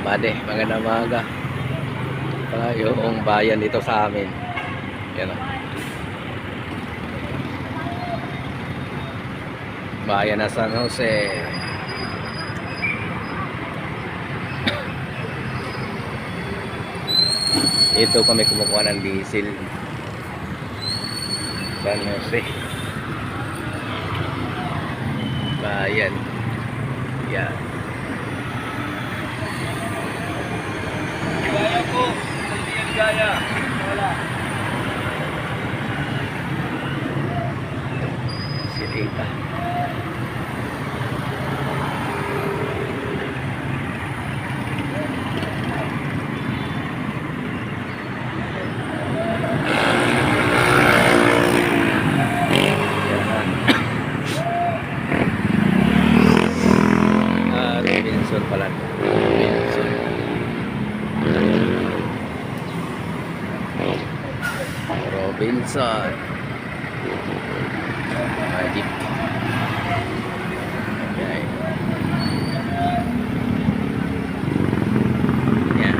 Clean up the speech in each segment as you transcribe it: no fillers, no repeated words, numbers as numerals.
Bade, magandang umaga. Yung bayan dito sa amin. Yan o. Bayan na San Jose. Ito kami kumukuha ng diesel. San Jose. Bayan. Yan. Gaya po, hindi yan gaya. Wala. Si Tita. Robinson pala. Robinson. Robinson. Magic. Okay. Yan.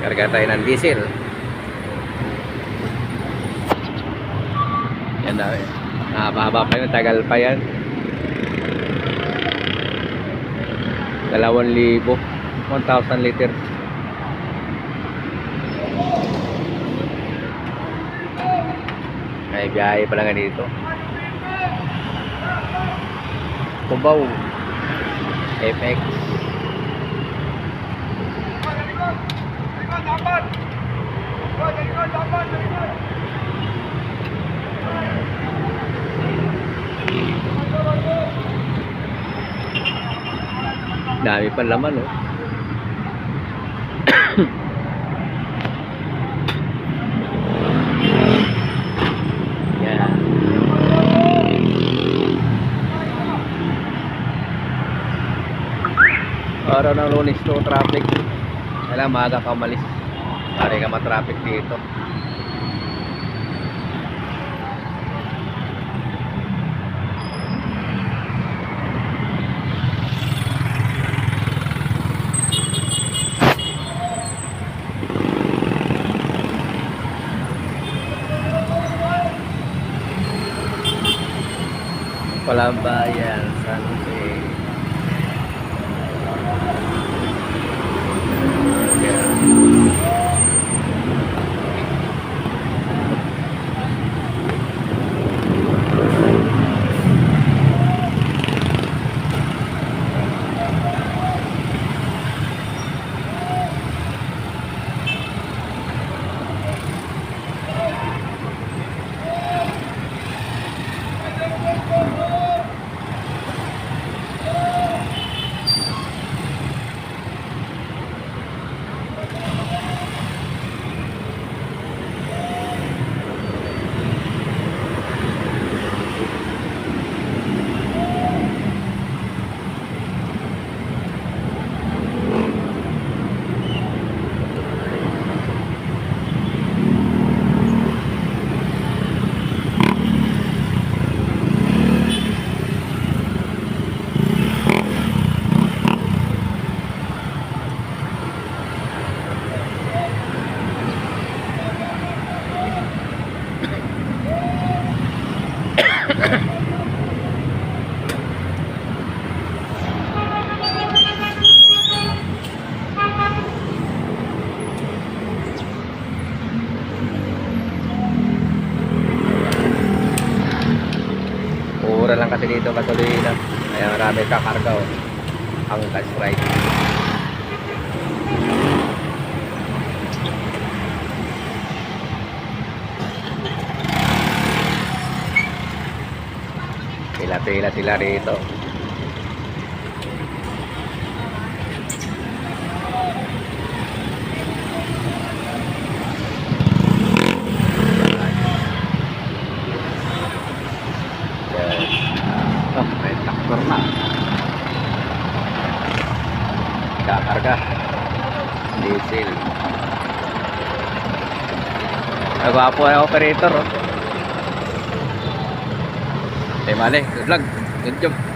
Karga tayo ng diesel. Yan daw eh. Mahaba pa yun, tagal pa yan. 2,000, 1,000 liters. May biyahe pala nga dito. Cubao FX. Dami pa laman oh. Yan. Araw ng Lunes to, traffic. Kailangan maaga ka umalis para ka matraffic dito. Palambayan, San Jose. Mura lang kasi dito gasolina. Kaya marami kakarga oh. Ang cash ride. Pila-pila sila rito. May traktor na. Kakarga. Diesel. Nagwapo ang operator. Oh. Mali, good luck. Good job.